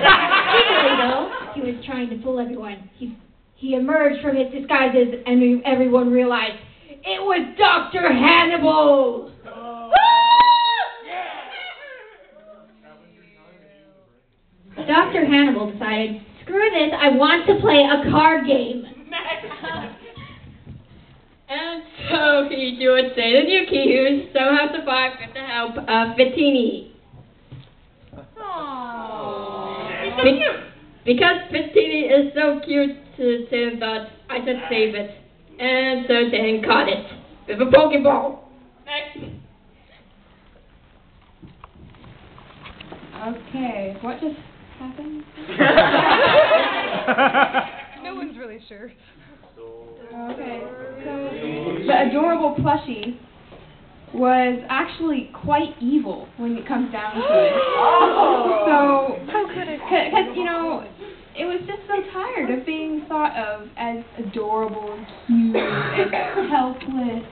Secretly, though, he was trying to fool everyone. He emerged from his disguises, and everyone realized it was Dr. Hannibal! Dr. Hannibal decided, screw this, I want to play a card game. And so he joined Satan and Yuki, who so has survived with the help of Bettini. Because Bettini is so cute that I said save it. And so Satan caught it with a Pokeball. Next. Okay, what just happened? No one's really sure. Okay, so the adorable plushie was actually quite evil when it comes down to it. So, because, you know, it was just so tired of being thought of as adorable and cute and helpless.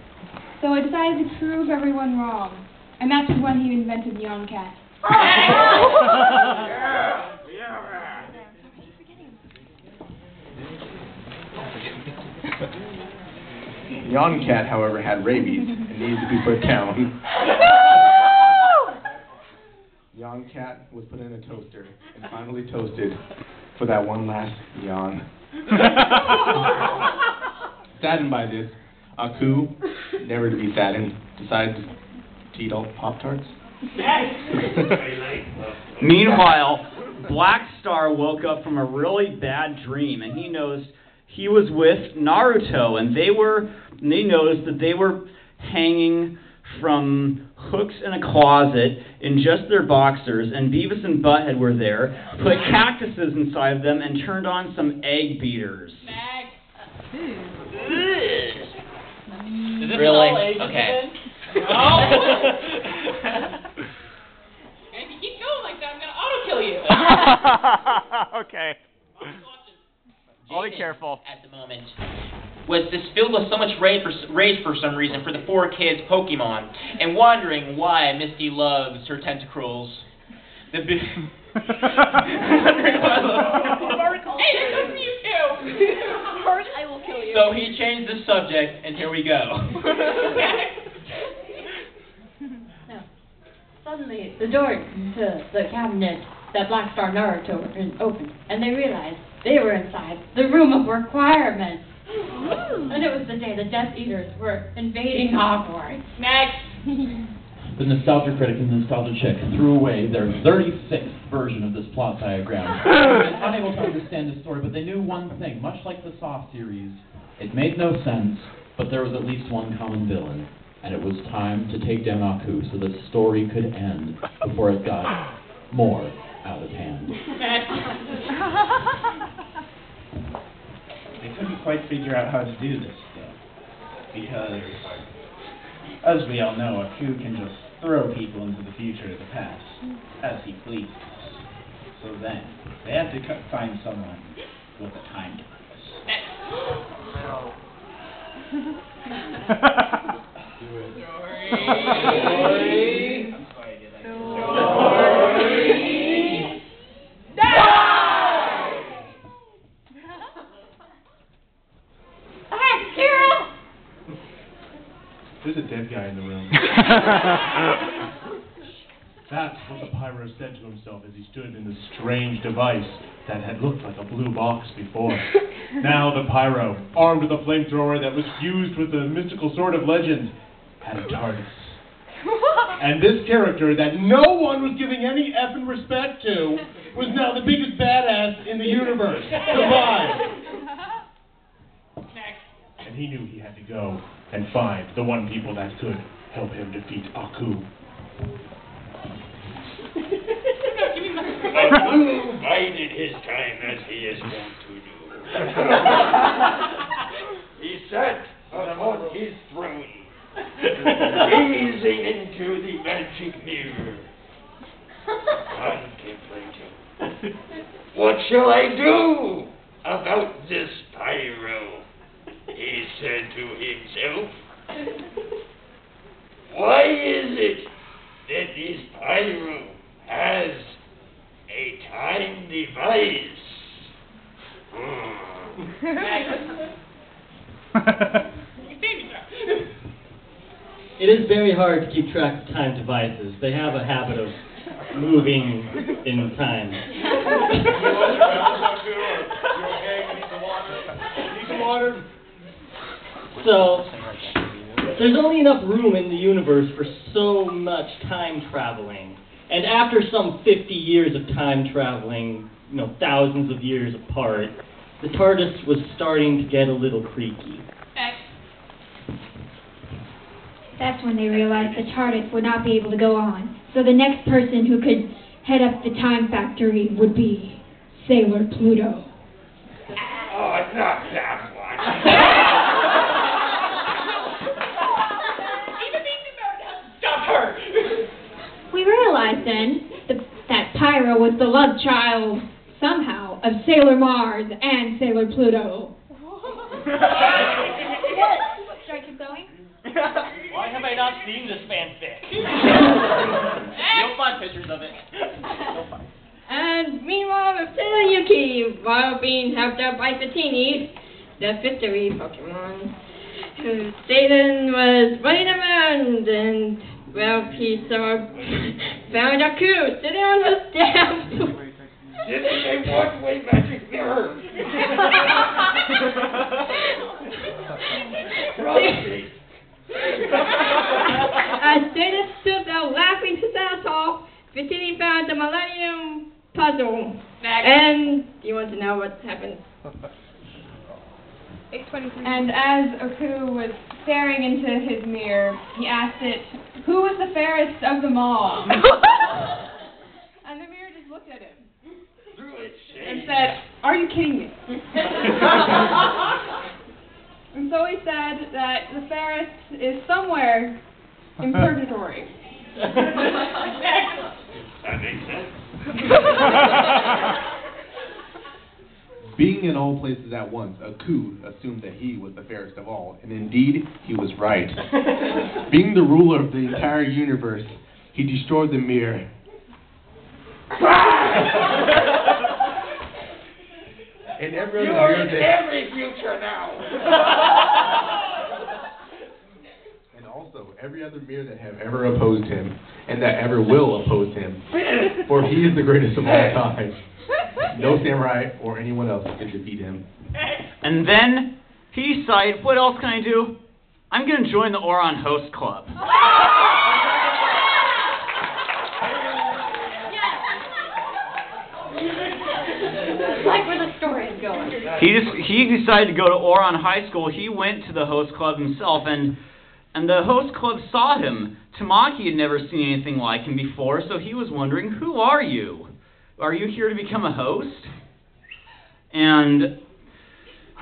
So it decided to prove everyone wrong. And that's when he invented Neon Cat. Neon Cat, however, had rabies and needed to be put down. Neon Cat was put in a toaster and finally toasted for that one last yawn. Saddened by this, Aku, never to be saddened, decided to eat all Pop-Tarts. Meanwhile, Black Star woke up from a really bad dream, and he knows he was with Naruto, and they noticed that they were hanging from hooks in a closet in just their boxers, and Beavis and Butthead were there, put cactuses inside of them, and turned on some egg beaters. Is this really? Okay. Oh! If you keep going like that, I'm gonna auto-kill you. Okay. I'll be careful. At the moment, was just filled with so much rage for some reason for the four kids' Pokemon, and wondering why Misty loves her tentacles. Wondering why Hey, they're good for you too! First, I will kill you. So he changed the subject, and here we go. Suddenly, the door to the cabinet that Black Star Naruto were in opened, and they realized they were inside the room of requirements. And it was the day the Death Eaters were invading Hogwarts. Next! The Nostalgia Critic and the Nostalgia Chick threw away their 36th version of this plot diagram. They were unable to understand the story, but they knew one thing. Much like the Saw series, it made no sense, but there was at least one common villain. And it was time to take down Aku so the story could end before it got more out of hand. They couldn't quite figure out how to do this, though, because, as we all know, Aku can just throw people into the future or the past, as he pleases. So then, they had to find someone with a time device. There's a dead guy in the room. That's what the pyro said to himself as he stood in the strange device that had looked like a blue box before. Now the pyro, armed with a flamethrower that was fused with the mystical sword of legend, had a TARDIS. And this character that no one was giving any effing respect to was now the biggest badass in the universe. Goodbye. And he knew he had to go and find the one people that could help him defeat Aku. Aku bided his time as he is wont to do. He sat upon his throne, gazing into the magic mirror, contemplating. What shall I do about this pyro? He said to himself. Why is it that this pyro has A time device. It is very hard to keep track of time devices. They have a habit of moving in time. So, there's only enough room in the universe for so much time traveling. And after some 50 years of time traveling, thousands of years apart, the TARDIS was starting to get a little creaky. That's when they realized the TARDIS would not be able to go on. So the next person who could head up the time factory would be Sailor Pluto. Oh, not that one. Stop her! We realized then that Pyro was the love child, somehow, of Sailor Mars and Sailor Pluto. Should I keep going? Why have I not seen this fanfic? You'll find pictures of it. And meanwhile, with Sailor Yuki, while being helped out by Fatini, the victory Pokemon, Satan was running around and, well, he found Aku sitting on the steps. This is a one-way magic mirror. As Satan stood there laughing his ass off, Fatini found the Millennium Puzzle. And you want to know what happened? 8:23. And as Aku was staring into his mirror, he asked it, "Who was the fairest of them all?" And the mirror just looked at him and said, "Are you kidding me?" And so he said that the fairest is somewhere in purgatory. That makes sense. Being in all places at once, Aku assumed that he was the fairest of all, and indeed, he was right. Being the ruler of the entire universe, he destroyed the mirror. And every You other are mirror in that, every future now. and also every other mirror that have ever opposed him, and that ever will oppose him, for he is the greatest of all time. No samurai or anyone else can defeat him. And then he decided, what else can I do? I'm going to join the Oron Host Club. Like where the story is going. He decided to go to Oron High School. He went to the host club himself, and the host club saw him. Tamaki had never seen anything like him before, so he was wondering, who are you? Are you here to become a host? And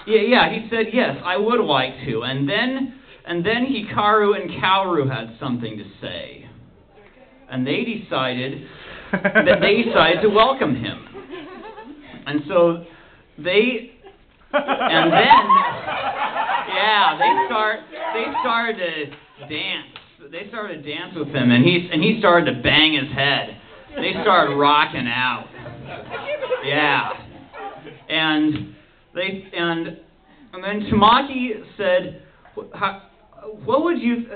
yeah, he said, yes, I would like to. And then Hikaru and Kaoru had something to say. And they decided to welcome him. And so they started to dance. They started to dance with him, and he started to bang his head. They started rocking out. Yeah. And then Tamaki said, what would you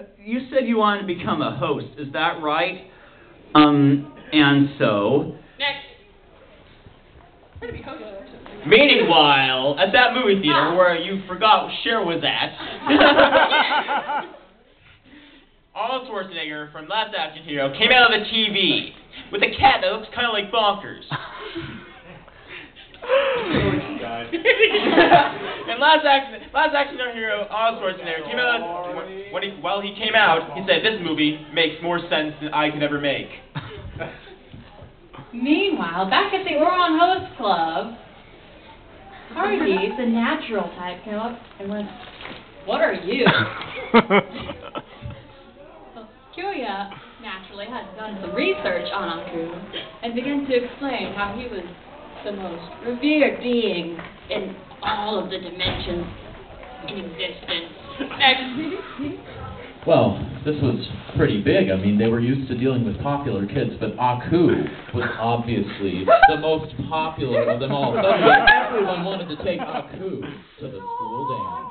said you wanted to become a host, is that right? And so Next. Meanwhile, at that movie theater where you forgot Cher was at, Arnold Schwarzenegger from Last Action Hero came out of the TV with a cat that looks kind of like Bonkers. And Last Action Hero, Arnold Schwarzenegger came out while he came out, he said, "This movie makes more sense than I could ever make." Meanwhile, back at the Oron Host Club, Hardy, the natural type, came up and went, "What are you?" So Kyoya, naturally, had done some research on Aku and began to explain how he was the most revered being in all of the dimensions in existence. Well, this was pretty big. I mean, they were used to dealing with popular kids, but Aku was obviously the most popular of them all. Suddenly, everyone wanted to take Aku to the school dance.